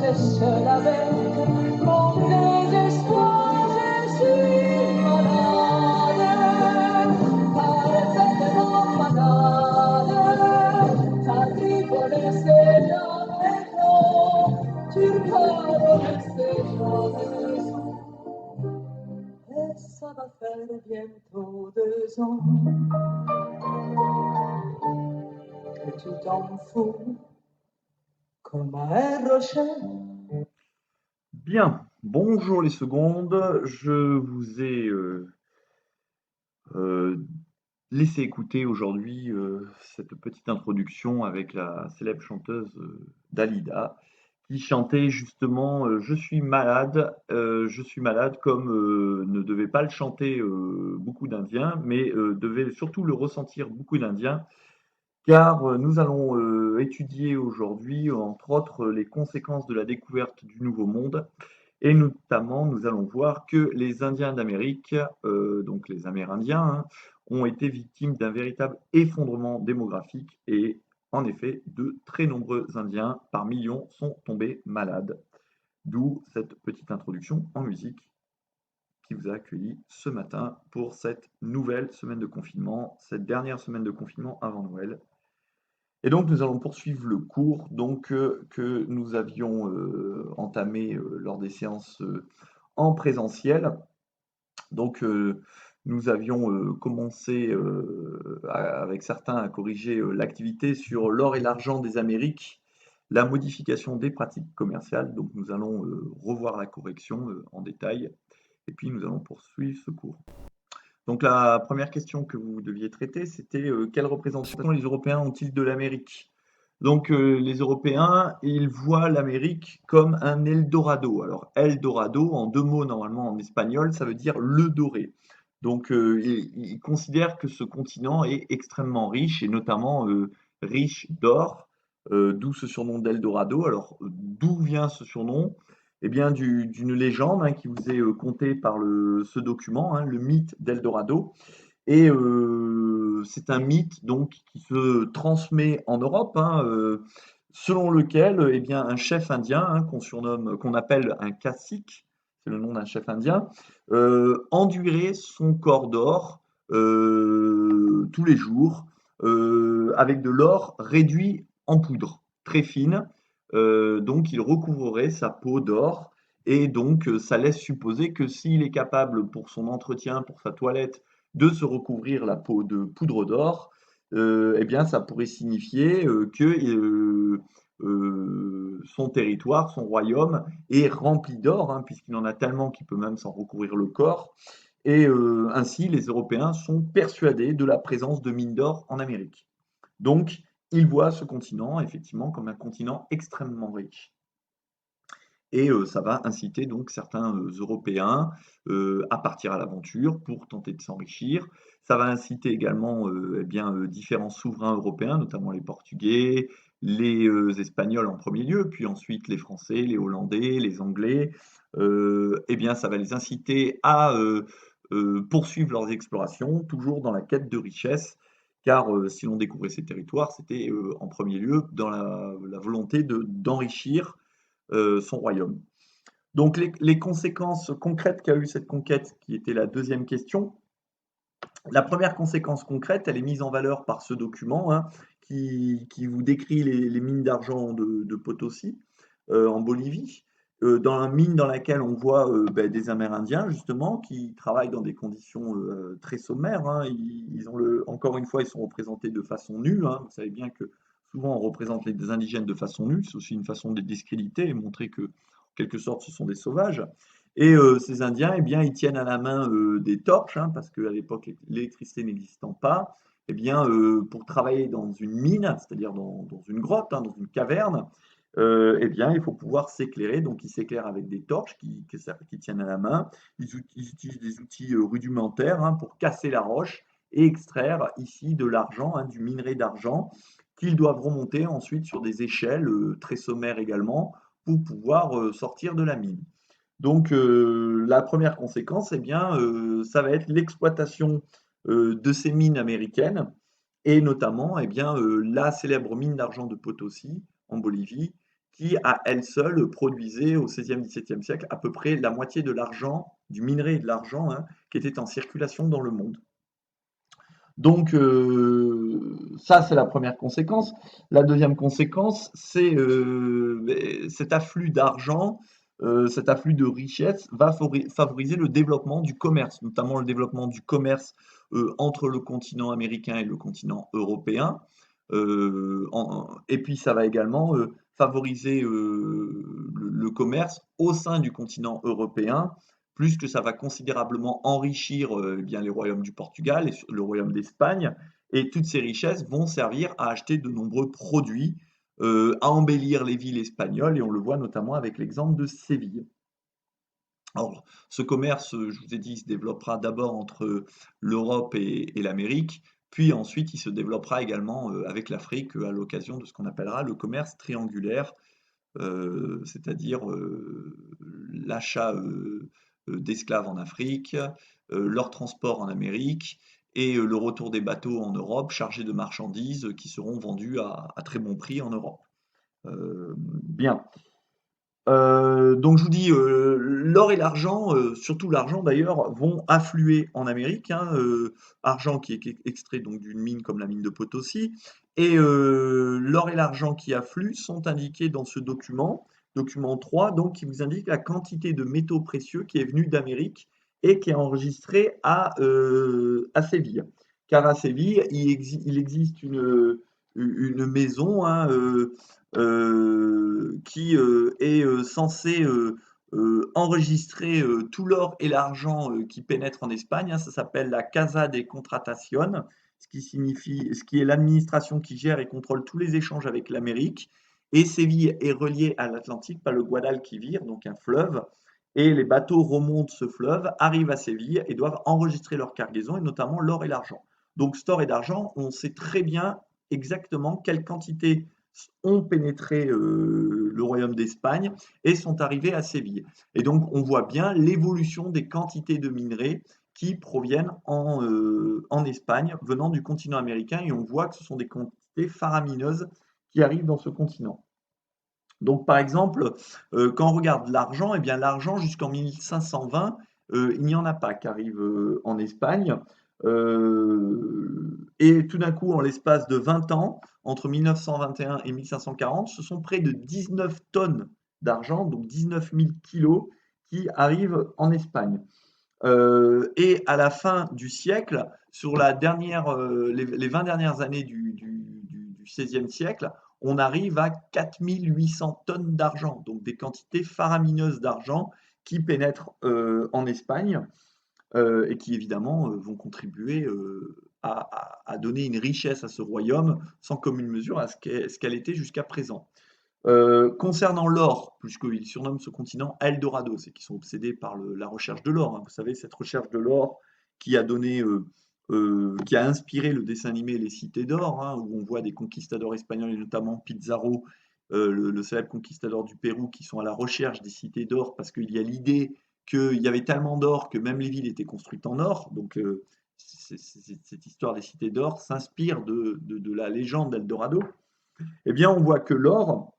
c'est cela même, mon désespoir, je suis malade, parfaitement malade, t'as dit qu'on laissait la maison, tu pars rester joyeuse, et ça va faire bientôt 2 ans que tu t'en fous comme à un rocher. Bien, bonjour les secondes. Je vous ai euh, laissé écouter aujourd'hui cette petite introduction avec la célèbre chanteuse Dalida qui chantait justement je suis malade comme ne devait pas le chanter beaucoup d'Indiens, mais devait surtout le ressentir beaucoup d'Indiens, car nous allons étudier aujourd'hui, entre autres, les conséquences de la découverte du Nouveau Monde. Et notamment, nous allons voir que les Indiens d'Amérique, donc les Amérindiens, hein, ont été victimes d'un véritable effondrement démographique et en effet, de très nombreux Indiens par millions sont tombés malades. D'où cette petite introduction en musique qui vous a accueilli ce matin pour cette nouvelle semaine de confinement, cette dernière semaine de confinement avant Noël. Et donc, nous allons poursuivre le cours que nous avions entamé lors des séances en présentiel. Donc, nous avions commencé avec certains à corriger l'activité sur l'or et l'argent des Amériques, la modification des pratiques commerciales. Donc, nous allons revoir la correction en détail et puis nous allons poursuivre ce cours. Donc, la première question que vous deviez traiter, c'était quelle représentation les Européens ont-ils de l'Amérique? Donc, les Européens, ils voient l'Amérique comme un Eldorado. Alors, Eldorado, en 2 mots normalement en espagnol, ça veut dire le doré. Donc, ils considèrent que ce continent est extrêmement riche et notamment riche d'or, d'où ce surnom d'Eldorado. Alors, d'où vient ce surnom? Eh bien, d'une légende hein, qui vous est contée par ce document, hein, le mythe d'Eldorado. Et c'est un mythe donc qui se transmet en Europe, hein, selon lequel eh bien, un chef indien hein, qu'on appelle un cacique, c'est le nom d'un chef indien, enduirait son corps d'or tous les jours avec de l'or réduit en poudre très fine. Donc il recouvrerait sa peau d'or et donc ça laisse supposer que s'il est capable pour son entretien, pour sa toilette, de se recouvrir la peau de poudre d'or, eh bien, ça pourrait signifier que son territoire, son royaume est rempli d'or, hein, puisqu'il en a tellement qu'il peut même s'en recouvrir le corps. Et ainsi, les Européens sont persuadés de la présence de mines d'or en Amérique. Donc, ils voient ce continent, effectivement, comme un continent extrêmement riche. Et ça va inciter donc certains Européens à partir à l'aventure pour tenter de s'enrichir. Ça va inciter également eh bien, différents souverains européens, notamment les Portugais, les Espagnols en premier lieu, puis ensuite les Français, les Hollandais, les Anglais. Eh bien, ça va les inciter à poursuivre leurs explorations, toujours dans la quête de richesse, car si l'on découvrait ces territoires, c'était en premier lieu dans la volonté d'enrichir son royaume. Donc les conséquences concrètes qu'a eu cette conquête, qui était la deuxième question, la première conséquence concrète, elle est mise en valeur par ce document hein, qui vous décrit les mines d'argent de Potosi en Bolivie, dans une mine dans laquelle on voit des Amérindiens justement qui travaillent dans des conditions très sommaires. Hein. Ils ont encore une fois, ils sont représentés de façon nue. Hein. Vous savez bien que souvent on représente les indigènes de façon nue. C'est aussi une façon de les discréditer et montrer que, en quelque sorte, ce sont des sauvages. Et ces Indiens, eh bien, ils tiennent à la main des torches, hein, parce qu'à l'époque, l'électricité n'existant pas, eh bien, pour travailler dans une mine, c'est-à-dire dans une grotte, hein, dans une caverne, eh bien, il faut pouvoir s'éclairer. Donc, ils s'éclairent avec des torches qui tiennent à la main. Ils utilisent des outils rudimentaires hein, pour casser la roche et extraire ici de l'argent, hein, du minerai d'argent, qu'ils doivent remonter ensuite sur des échelles très sommaires également pour pouvoir sortir de la mine. Donc, la première conséquence, eh bien, ça va être l'exploitation de ces mines américaines et notamment, eh bien, la célèbre mine d'argent de Potosi en Bolivie qui à elle seule produisait au XVIe, XVIIe siècle à peu près la moitié de l'argent, du minerai et de l'argent, hein, qui était en circulation dans le monde. Donc ça, c'est la première conséquence. La deuxième conséquence, c'est cet afflux d'argent, cet afflux de richesse va favoriser le développement du commerce, notamment le développement du commerce entre le continent américain et le continent européen. Et puis ça va également favoriser le commerce au sein du continent européen, plus que ça va considérablement enrichir eh bien, les royaumes du Portugal et le royaume d'Espagne. Et toutes ces richesses vont servir à acheter de nombreux produits, à embellir les villes espagnoles, et on le voit notamment avec l'exemple de Séville. Alors, ce commerce, je vous ai dit, se développera d'abord entre l'Europe et l'Amérique, puis ensuite il se développera également avec l'Afrique à l'occasion de ce qu'on appellera le commerce triangulaire, c'est-à-dire l'achat d'esclaves en Afrique, leur transport en Amérique et le retour des bateaux en Europe chargés de marchandises qui seront vendues à très bon prix en Europe. Bien. Donc je vous dis, l'or et l'argent, surtout l'argent d'ailleurs, vont affluer en Amérique, hein, argent qui est extrait donc d'une mine comme la mine de Potosi, et l'or et l'argent qui affluent sont indiqués dans ce document, document 3, donc qui vous indique la quantité de métaux précieux qui est venue d'Amérique et qui est enregistrée à Séville. Car à Séville, il existe une maison, hein, qui est censé enregistrer tout l'or et l'argent qui pénètrent en Espagne, hein. Ça s'appelle la Casa de Contratación, ce qui est l'administration qui gère et contrôle tous les échanges avec l'Amérique. Et Séville est reliée à l'Atlantique par le Guadalquivir, donc un fleuve. Et les bateaux remontent ce fleuve, arrivent à Séville et doivent enregistrer leur cargaison, et notamment l'or et l'argent. Donc, cet or et l'argent, on sait très bien exactement quelle quantité ont pénétré le royaume d'Espagne et sont arrivés à Séville. Et donc on voit bien l'évolution des quantités de minerais qui proviennent en Espagne venant du continent américain, et on voit que ce sont des quantités faramineuses qui arrivent dans ce continent. Donc par exemple, quand on regarde l'argent, eh bien l'argent jusqu'en 1520, il n'y en a pas qui arrive en Espagne. Et tout d'un coup, en l'espace de 20 ans, entre 1921 et 1540, ce sont près de 19 tonnes d'argent, donc 19 000 kilos, qui arrivent en Espagne. Et à la fin du siècle, sur les 20 dernières années du XVIe siècle, on arrive à 4800 tonnes d'argent, donc des quantités faramineuses d'argent qui pénètrent en Espagne et qui évidemment vont contribuer à donner une richesse à ce royaume sans commune mesure à ce qu'elle était jusqu'à présent. Concernant l'or, puisqu'ils surnomment ce continent Eldorado, c'est qu'ils sont obsédés par la recherche de l'or, hein. Vous savez, cette recherche de l'or qui a donné, qui a inspiré le dessin animé Les Cités d'Or, hein, où on voit des conquistadors espagnols et notamment Pizarro, le célèbre conquistador du Pérou, qui sont à la recherche des cités d'or parce qu'il y a l'idée qu'il y avait tellement d'or que même les villes étaient construites en or. Donc cette histoire des cités d'or s'inspire de la légende d'Eldorado. Eh bien, on voit que l'or,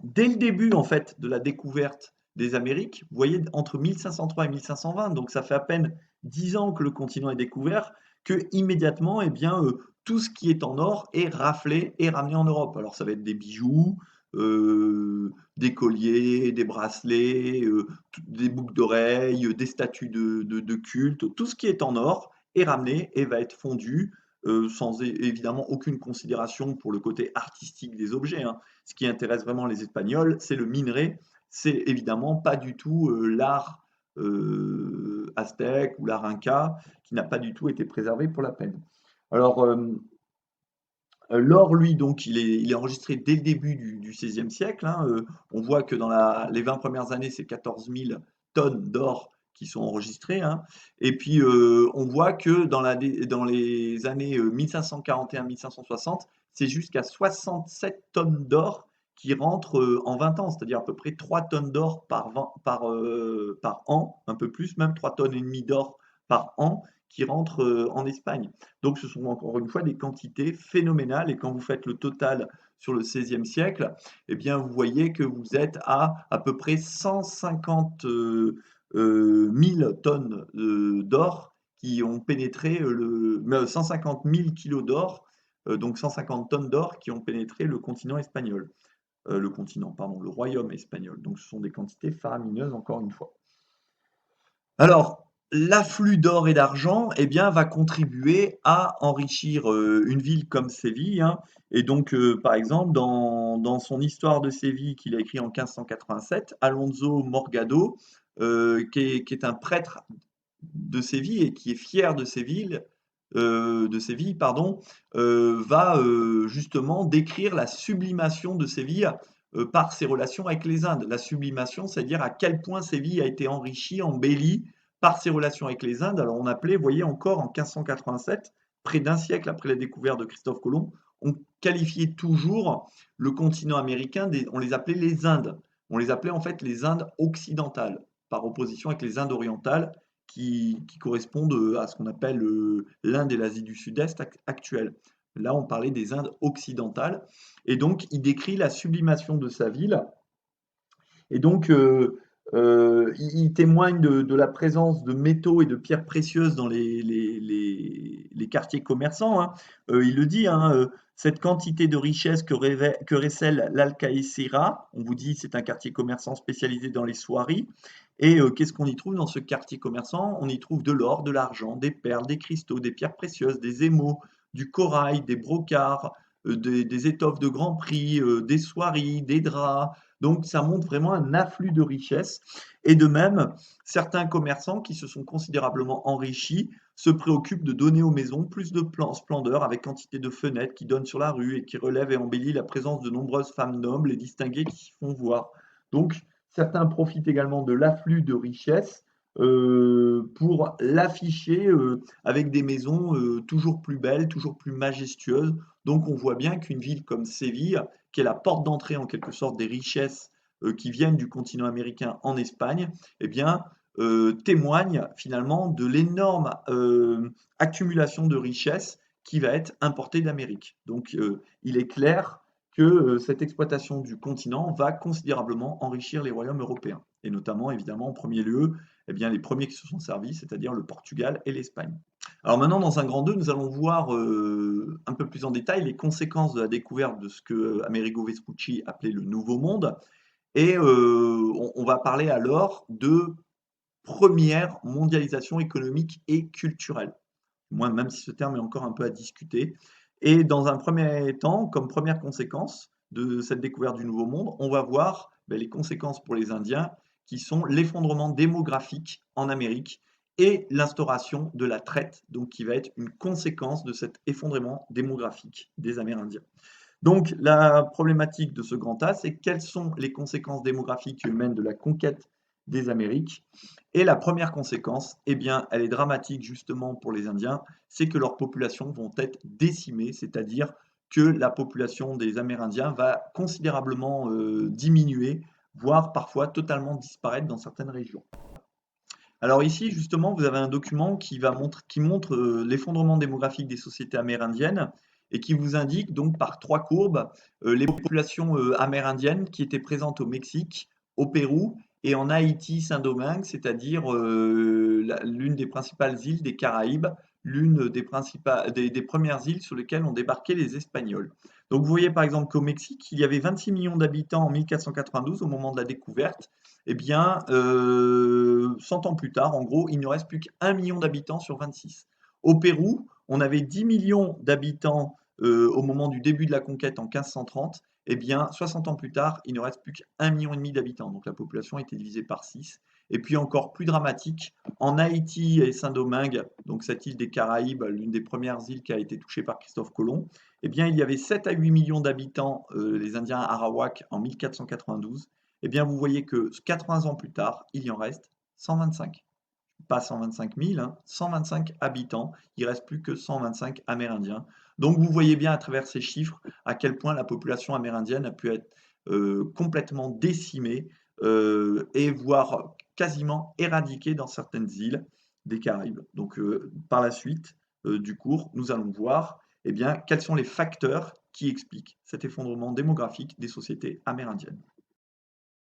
dès le début en fait de la découverte des Amériques, vous voyez entre 1503 et 1520, donc ça fait à peine 10 ans que le continent est découvert, que immédiatement, eh bien, tout ce qui est en or est raflé et ramené en Europe. Alors ça va être des bijoux, des colliers, des bracelets, des boucles d'oreilles, des statues de culte, tout ce qui est en or est ramené et va être fondu sans évidemment aucune considération pour le côté artistique des objets, hein. Ce qui intéresse vraiment les Espagnols, c'est le minerai. C'est évidemment pas du tout l'art aztèque ou l'art inca qui n'a pas du tout été préservé pour la peine. Alors, l'or, lui, donc, il est enregistré dès le début du XVIe siècle, hein. On voit que dans les 20 premières années, c'est 14 000 tonnes d'or qui sont enregistrées, hein. Et puis, on voit que dans les années 1541-1560, c'est jusqu'à 67 tonnes d'or qui rentrent en 20 ans, c'est-à-dire à peu près 3 tonnes d'or par an, un peu plus, même 3 tonnes et demie d'or par an qui rentrent en Espagne. Donc ce sont encore une fois des quantités phénoménales, et quand vous faites le total sur le XVIe siècle, eh bien, vous voyez que vous êtes à peu près 150 000 tonnes d'or qui ont pénétré 150 000 kilos d'or, donc 150 tonnes d'or qui ont pénétré le continent espagnol. Le continent, pardon, le royaume espagnol. Donc ce sont des quantités faramineuses, encore une fois. Alors, l'afflux d'or et d'argent, eh bien, va contribuer à enrichir une ville comme Séville, hein. Et donc, par exemple, dans son histoire de Séville qu'il a écrit en 1587, Alonso Morgado, qui est un prêtre de Séville et qui est fier de Séville, pardon, va justement décrire la sublimation de Séville par ses relations avec les Indes. La sublimation, c'est-à-dire à quel point Séville a été enrichie, embellie par ses relations avec les Indes. Alors on appelait, vous voyez, encore en 1587, près d'un siècle après la découverte de Christophe Colomb, on qualifiait toujours le continent américain, on les appelait les Indes. On les appelait en fait les Indes occidentales, par opposition avec les Indes orientales, qui correspondent à ce qu'on appelle l'Inde et l'Asie du Sud-Est actuelle. Là, on parlait des Indes occidentales. Et donc, il décrit la sublimation de sa ville. Et donc, il témoigne de la présence de métaux et de pierres précieuses dans les quartiers commerçants, hein. Il le dit, hein, cette quantité de richesse que récèle l'Alcaïsira, on vous dit c'est un quartier commerçant spécialisé dans les soieries. Et qu'est-ce qu'on y trouve dans ce quartier commerçant? On y trouve de l'or, de l'argent, des perles, des cristaux, des pierres précieuses, des émaux, du corail, des brocarts, des étoffes de grand prix, des soieries, des draps. Donc ça montre vraiment un afflux de richesses. Et de même, certains commerçants qui se sont considérablement enrichis se préoccupent de donner aux maisons plus de splendeur avec quantité de fenêtres qui donnent sur la rue et qui relèvent et embellissent la présence de nombreuses femmes nobles et distinguées qui s'y font voir. Donc certains profitent également de l'afflux de richesses pour l'afficher avec des maisons toujours plus belles, toujours plus majestueuses. Donc on voit bien qu'une ville comme Séville, qui est la porte d'entrée en quelque sorte des richesses qui viennent du continent américain en Espagne, eh bien, témoigne finalement de l'énorme accumulation de richesses qui va être importée d'Amérique. Donc il est clair que cette exploitation du continent va considérablement enrichir les royaumes européens, et notamment évidemment en premier lieu eh bien, les premiers qui se sont servis, c'est-à-dire le Portugal et l'Espagne. Alors maintenant, dans un grand 2, nous allons voir un peu plus en détail les conséquences de la découverte de ce que Amerigo Vespucci appelait le Nouveau Monde. Et on va parler alors de première mondialisation économique et culturelle. Moi, même si ce terme est encore un peu à discuter. Et dans un premier temps, comme première conséquence de cette découverte du Nouveau Monde, on va voir les conséquences pour les Indiens qui sont l'effondrement démographique en Amérique et l'instauration de la traite, donc qui va être une conséquence de cet effondrement démographique des Amérindiens. Donc la problématique de ce grand A, c'est quelles sont les conséquences démographiques et humaines de la conquête des Amériques. Et la première conséquence, eh bien, elle est dramatique justement pour les Indiens, c'est que leurs populations vont être décimées, c'est-à-dire que la population des Amérindiens va considérablement diminuer, voire parfois totalement disparaître dans certaines régions. Alors ici, justement, vous avez un document qui montre l'effondrement démographique des sociétés amérindiennes et qui vous indique donc par trois courbes les populations amérindiennes qui étaient présentes au Mexique, au Pérou et en Haïti, Saint-Domingue, c'est-à-dire l'une des principales îles des Caraïbes, l'une des premières îles sur lesquelles ont débarqué les Espagnols. Donc vous voyez par exemple qu'au Mexique, il y avait 26 millions d'habitants en 1492 au moment de la découverte. Eh bien, 100 ans plus tard, en gros, il ne reste plus qu'1 million d'habitants sur 26. Au Pérou, on avait 10 millions d'habitants au moment du début de la conquête en 1530. Eh bien, 60 ans plus tard, il ne reste plus qu'1,5 million d'habitants. Donc la population a été divisée par 6. Et puis encore plus dramatique, en Haïti et Saint-Domingue, donc cette île des Caraïbes, l'une des premières îles qui a été touchée par Christophe Colomb, eh bien, il y avait 7 à 8 millions d'habitants, les Indiens Arawak, en 1492. Eh bien, vous voyez que 80 ans plus tard, il y en reste 125. Pas 125 000, hein, 125 habitants. Il ne reste plus que 125 Amérindiens. Donc, vous voyez bien à travers ces chiffres à quel point la population amérindienne a pu être complètement décimée et voire quasiment éradiquée dans certaines îles des Caraïbes. Donc, par la suite du cours, nous allons voir eh bien, quels sont les facteurs qui expliquent cet effondrement démographique des sociétés amérindiennes?